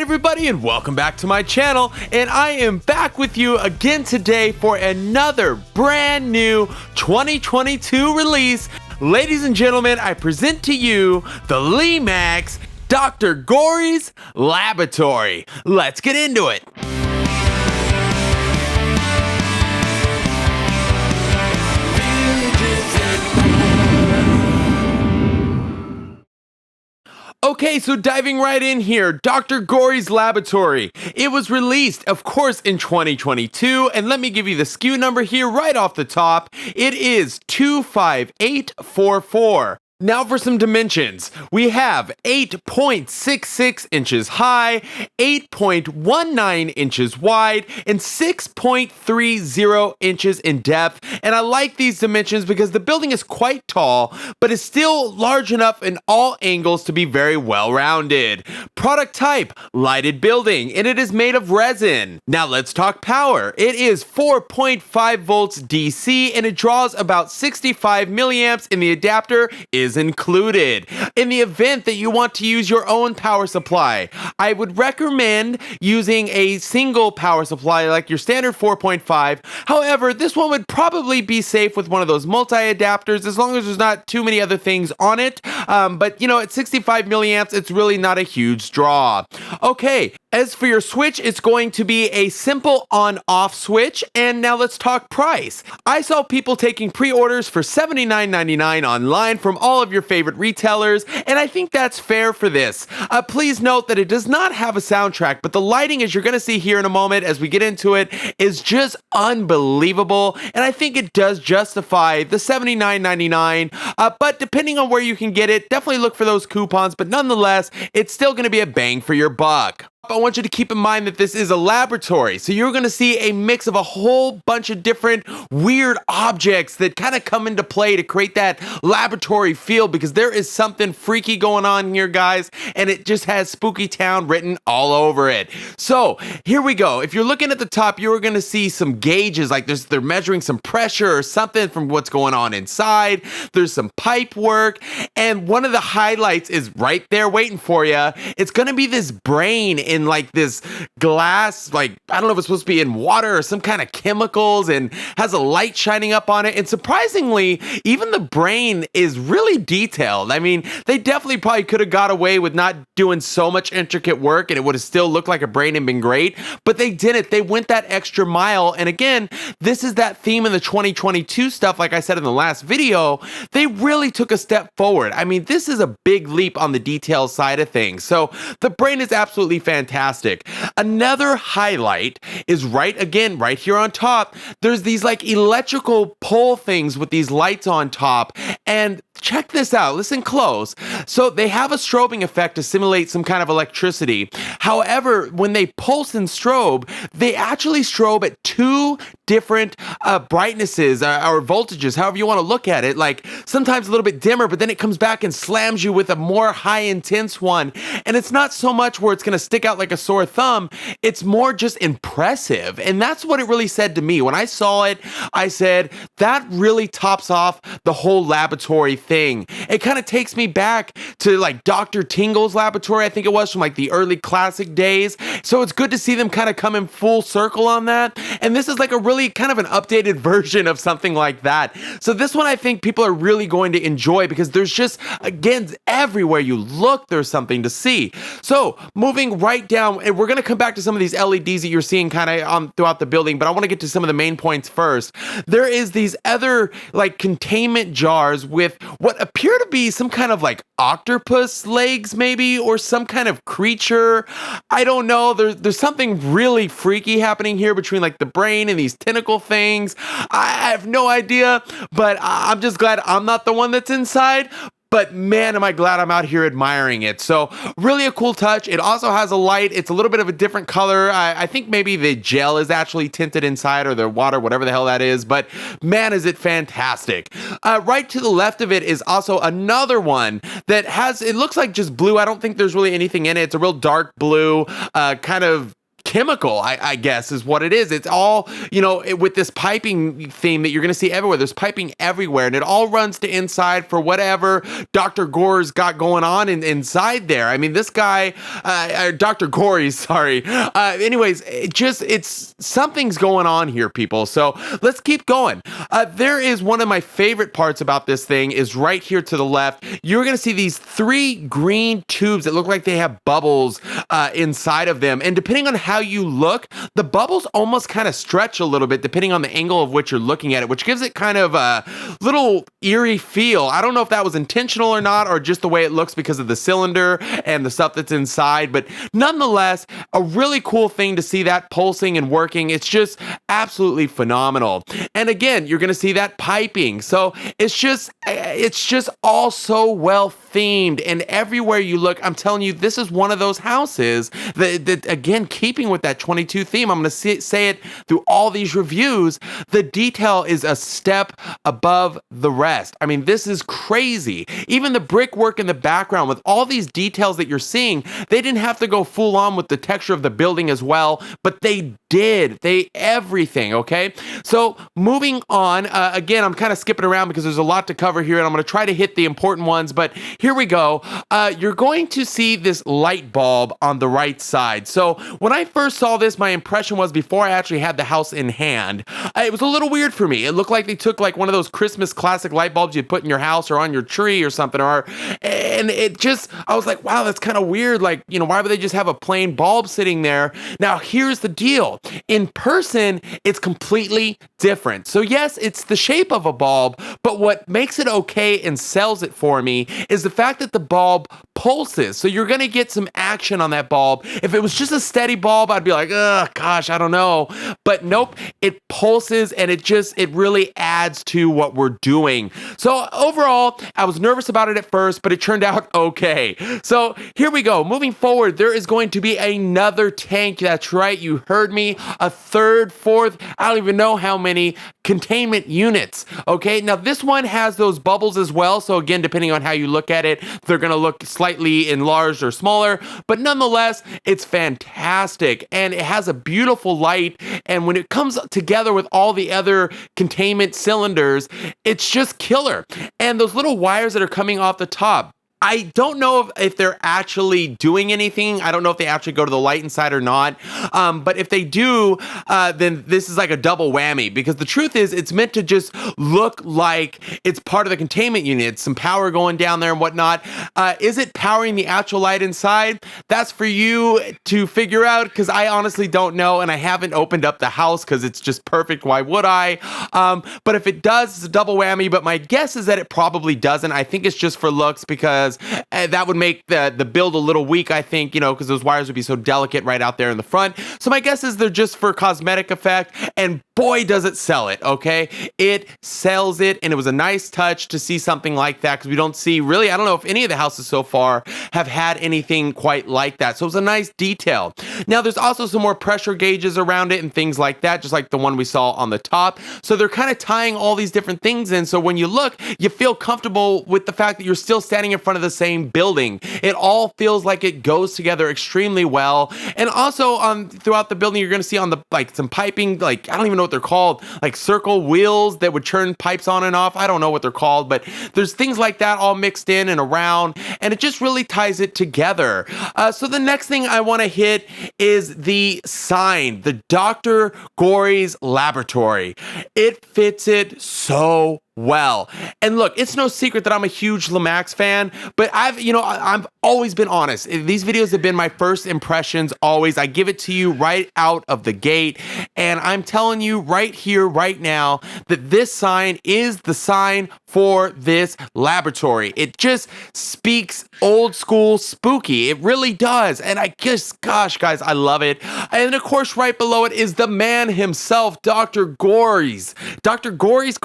everybody, and welcome back to my channel, and I am back with you again today for another brand new 2022 release. Ladies and gentlemen, I present to you the Lemax Dr. Gory's Laboratory. Let's get into it. Okay, so diving right in here, Dr. Gory's Laboratory. It was released, of course, in 2022, and let me give you the SKU number here right off the top. It is 25844. Now for some dimensions. We have 8.66 inches high, 8.19 inches wide, and 6.30 inches in depth. And I like these dimensions because the building is quite tall, but is still large enough in all angles to be very well-rounded. Product type, lighted building, and it is made of resin. Now let's talk power. It is 4.5 volts DC, and it draws about 65 milliamps, and the adapter is included. In the event that you want to use your own power supply, I would recommend using a single power supply like your standard 4.5. However, this one would probably be safe with one of those multi-adapters as long as there's not too many other things on it. But you know, at 65 milliamps, it's really not a huge draw. Okay, as for your switch, it's going to be a simple on-off switch. And now let's talk price. I saw people taking pre-orders for $79.99 online from all of your favorite retailers, and I think that's fair for this. Please note that it does not have a soundtrack, but the lighting, as you're going to see here in a moment as we get into it, is just unbelievable, and I think it does justify the $79.99, but depending on where you can get it, definitely look for those coupons, but nonetheless, it's still going to be a bang for your buck. I want you to keep in mind that this is a laboratory, so you're going to see a mix of a whole bunch of different weird objects that kind of come into play to create that laboratory feel, because there is something freaky going on here, guys, and it just has Spooky Town written all over it. So here we go. If you're looking at the top, you're going to see some gauges, like they're measuring some pressure or something from what's going on inside. There's some pipe work, and one of the highlights is right there waiting for you. It's going to be this brain in like this glass, like I don't know if it's supposed to be in water or some kind of chemicals, and has a light shining up on it. And surprisingly, even the brain is really detailed. I mean, they definitely probably could have got away with not doing so much intricate work and it would have still looked like a brain and been great, but they didn't. They went that extra mile. And again, this is that theme in the 2022 stuff. Like I said in the last video, they really took a step forward. I mean, this is a big leap on the detail side of things. So the brain is absolutely fantastic. Another highlight is right here on top. There's these like electrical pole things with these lights on top, and check this out. Listen close. So they have a strobing effect to simulate some kind of electricity. However, when they pulse and strobe, they actually strobe at two different brightnesses or voltages, however you want to look at it. Like sometimes a little bit dimmer, but then it comes back and slams you with a more high intense one. And it's not so much where it's going to stick out like a sore thumb. It's more just impressive. And that's what it really said to me. When I saw it, I said, that really tops off the whole laboratory thing. It kind of takes me back to like Dr. Tingle's laboratory, I think it was, from like the early classic days. So it's good to see them kind of come in full circle on that. And this is like a really kind of an updated version of something like that. So this one I think people are really going to enjoy, because there's just, again, everywhere you look, there's something to see. So moving right down, and we're going to come back to some of these LEDs that you're seeing kind of throughout the building, but I want to get to some of the main points first. There is these other like containment jars with what appear to be some kind of like octopus legs maybe, or some kind of creature. I don't know. There's something really freaky happening here between like the brain and these tentacle things. I have no idea, but I'm just glad I'm not the one that's inside. But man, am I glad I'm out here admiring it. So really a cool touch. It also has a light. It's a little bit of a different color. I think maybe the gel is actually tinted inside, or the water, whatever the hell that is. But man, is it fantastic. Right to the left of it is also another one that has, it looks like just blue. I don't think there's really anything in it. It's a real dark blue, kind of chemical, I guess is what it is. It's all, with this piping theme that you're going to see everywhere. There's piping everywhere, and it all runs to inside for whatever Dr. Gore's got going on inside there. I mean, this guy, Dr. Gory, sorry. Anyways, it's something's going on here, people. So let's keep going. There is one of my favorite parts about this thing is right here to the left. You're going to see these 3 green tubes that look like they have bubbles inside of them. And depending on how you look, the bubbles almost kind of stretch a little bit depending on the angle of which you're looking at it, which gives it kind of a little eerie feel. I don't know if that was intentional or not, or just the way it looks because of the cylinder and the stuff that's inside. But nonetheless, a really cool thing to see that pulsing and working. It's just absolutely phenomenal. And again, you're going to see that piping. So it's just all so well themed. And everywhere you look, I'm telling you, this is one of those houses that again, keeping with that 22 theme, I'm going to say it through all these reviews, the detail is a step above the rest. I mean, this is crazy. Even the brickwork in the background with all these details that you're seeing, they didn't have to go full on with the texture of the building as well, but they did. Everything, okay? So moving on, again, I'm kind of skipping around because there's a lot to cover here, and I'm going to try to hit the important ones, but here we go. You're going to see this light bulb on the right side. So when I first saw this, my impression was, before I actually had the house in hand, it was a little weird for me. It looked like they took like one of those Christmas classic light bulbs you'd put in your house or on your tree or something, and I was like, wow, that's kind of weird. Like, why would they just have a plain bulb sitting there? Now, here's the deal. In person, it's completely different. So yes, it's the shape of a bulb, but what makes it okay and sells it for me is the fact that the bulb pulses. So you're going to get some action on that bulb. If it was just a steady bulb, I'd be like, oh gosh, I don't know. But nope, it pulses, and it really adds to what we're doing. So overall, I was nervous about it at first, but it turned out okay. So here we go. Moving forward, there is going to be another tank. That's right. You heard me. A third, fourth, I don't even know how many containment units. Okay. Now this one has those bubbles as well. So again, depending on how you look at it, they're going to look slightly enlarged or smaller, but nonetheless, it's fantastic. And it has a beautiful light. And when it comes together with all the other containment cylinders, it's just killer. And those little wires that are coming off the top, I don't know if they're actually doing anything. I don't know if they actually go to the light inside or not. But if they do, then this is like a double whammy, because the truth is it's meant to just look like it's part of the containment unit. Some power going down there and whatnot. Is it powering the actual light inside? That's for you to figure out, because I honestly don't know, and I haven't opened up the house because it's just perfect. Why would I? But if it does, it's a double whammy. But my guess is that it probably doesn't. I think it's just for looks, because that would make the build a little weak, I think, because those wires would be so delicate right out there in the front. So my guess is they're just for cosmetic effect, and boy, does it sell it, okay? It sells it, and it was a nice touch to see something like that, because we don't see, really, I don't know if any of the houses so far have had anything quite like that. So it was a nice detail. Now, there's also some more pressure gauges around it and things like that, just like the one we saw on the top. So they're kind of tying all these different things in, so when you look, you feel comfortable with the fact that you're still standing in front of the same building. It all feels like it goes together extremely well. And also throughout the building, you're going to see on the some piping, I don't even know what they're called, like circle wheels that would turn pipes on and off. I don't know what they're called, but there's things like that all mixed in and around, and it just really ties it together. So the next thing I want to hit is the sign, the Dr. Gory's laboratory. It fits it so well. And look, it's no secret that I'm a huge Lemax fan, but I've always been honest. These videos have been my first impressions always. I give it to you right out of the gate, and I'm telling you right here, right now, that this sign is the sign for this laboratory. It just speaks old school spooky. It really does. And I just, gosh, guys, I love it. And of course, right below it is the man himself, Dr. Gory's. Dr. Gory's.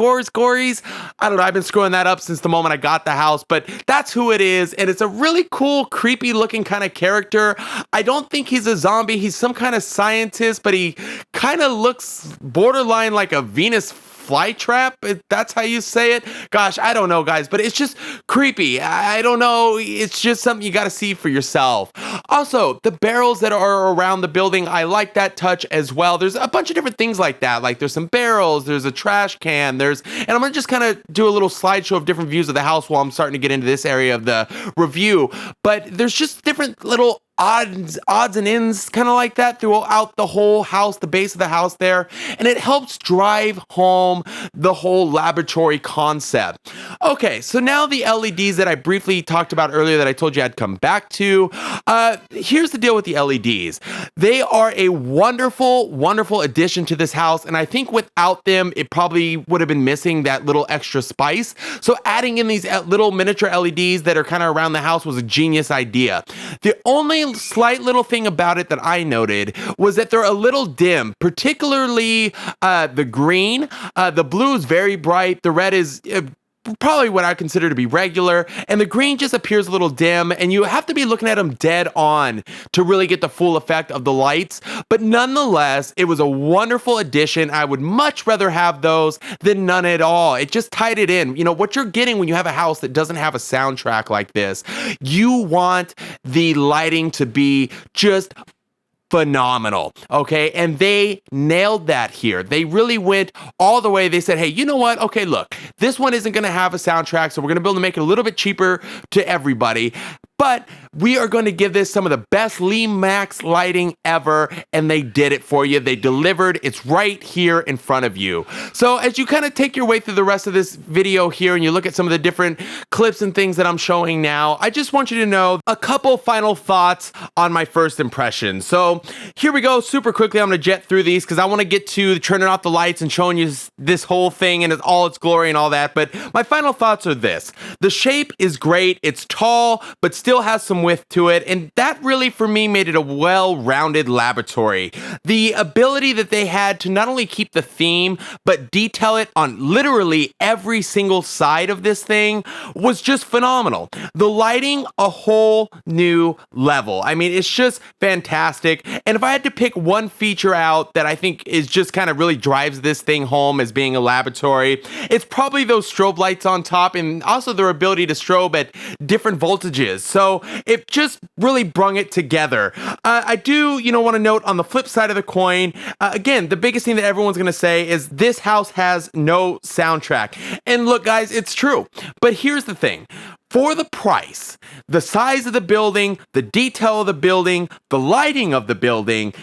I don't know. I've been screwing that up since the moment I got the house, but that's who it is. And it's a really cool, creepy looking kind of character. I don't think he's a zombie. He's some kind of scientist, but he kind of looks borderline like a Venus fly trap, if that's how you say it. Gosh, I don't know, guys, but it's just creepy. I don't know. It's just something you got to see for yourself. Also, the barrels that are around the building, I like that touch as well. There's a bunch of different things like that. Like there's some barrels, there's a trash can, and I'm going to just kind of do a little slideshow of different views of the house while I'm starting to get into this area of the review. But there's just different little odds and ends kind of like that throughout the whole house, the base of the house there, and it helps drive home the whole laboratory concept. Okay, so now the LEDs that I briefly talked about earlier that I told you I'd come back to. Here's the deal with the LEDs. They are a wonderful, wonderful addition to this house, and I think without them, it probably would have been missing that little extra spice. So adding in these little miniature LEDs that are kind of around the house was a genius idea. The only slight little thing about it that I noted was that they're a little dim, particularly the green. The blue is very bright. The red is probably what I consider to be regular, and the green just appears a little dim, and you have to be looking at them dead on to really get the full effect of the lights. But nonetheless, it was a wonderful addition. I would much rather have those than none at all. It just tied it in. You know, what you're getting when you have a house that doesn't have a soundtrack like this, you want the lighting to be just phenomenal, okay? And they nailed that here. They really went all the way. They said, hey, you know what? Okay, look, this one isn't going to have a soundtrack, so we're going to be able to make it a little bit cheaper to everybody. But we are going to give this some of the best Lemax lighting ever, and they did it for you. They delivered. It's right here in front of you. So as you kind of take your way through the rest of this video here and you look at some of the different clips and things that I'm showing now, I just want you to know a couple final thoughts on my first impression. So here we go. Super quickly, I'm going to jet through these because I want to get to turning off the lights and showing you this whole thing and all its glory and all that. But my final thoughts are this. The shape is great. It's tall, but still has some width to it, and that really for me made it a well-rounded laboratory. The ability that they had to not only keep the theme but detail it on literally every single side of this thing was just phenomenal. The lighting, a whole new level. I mean, it's just fantastic. And if I had to pick one feature out that I think is just kind of really drives this thing home as being a laboratory, it's probably those strobe lights on top and also their ability to strobe at different voltages. So it just really brung it together. I do, want to note on the flip side of the coin, again, the biggest thing that everyone's going to say is this house has no soundtrack. And look, guys, it's true. But here's the thing. For the price, the size of the building, the detail of the building, the lighting of the building,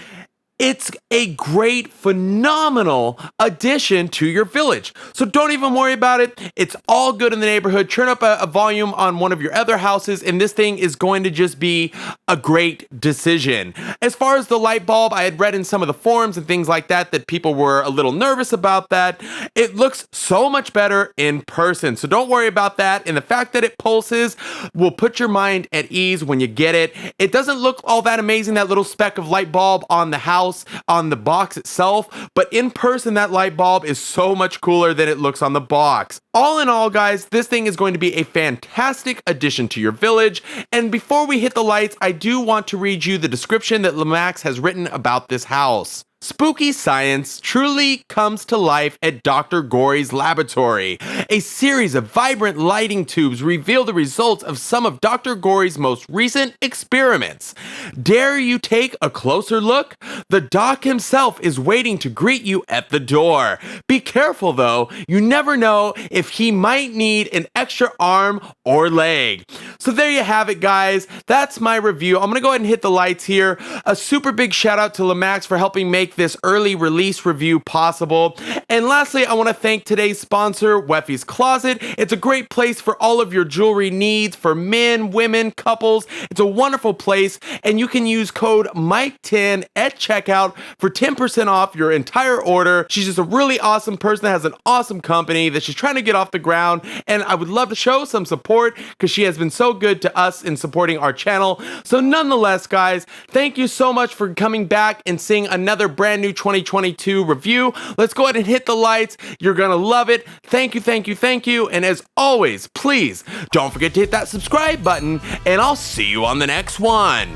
it's a great, phenomenal addition to your village. So don't even worry about it. It's all good in the neighborhood. Turn up a volume on one of your other houses, and this thing is going to just be a great decision. As far as the light bulb, I had read in some of the forums and things like that people were a little nervous about that. It looks so much better in person. So don't worry about that. And the fact that it pulses will put your mind at ease when you get it. It doesn't look all that amazing, that little speck of light bulb on the house, on the box itself, but in person that light bulb is so much cooler than it looks on the box. All in all, guys, this thing is going to be a fantastic addition to your village. And before we hit the lights, I do want to read you the description that Lemax has written about this house. Spooky science truly comes to life at Dr. Gory's laboratory. A series of vibrant lighting tubes reveal the results of some of Dr. Gory's most recent experiments. Dare you take a closer look? The doc himself is waiting to greet you at the door. Be careful though, you never know if he might need an extra arm or leg. So there you have it, guys. That's my review. I'm gonna go ahead and hit the lights here. A super big shout out to Lemax for helping make this early release review possible. And lastly, I want to thank today's sponsor, Weffy's Closet. It's a great place for all of your jewelry needs for men, women, couples. It's a wonderful place, and you can use code Mike10 at checkout for 10% off your entire order. She's just a really awesome person that has an awesome company that she's trying to get off the ground, and I would love to show some support because she has been so good to us in supporting our channel. So nonetheless, guys, thank you so much for coming back and seeing another brand new 2022 review. Let's go ahead and hit the lights. You're gonna love it. Thank you, thank you, thank you. And as always, please don't forget to hit that subscribe button, and I'll see you on the next one.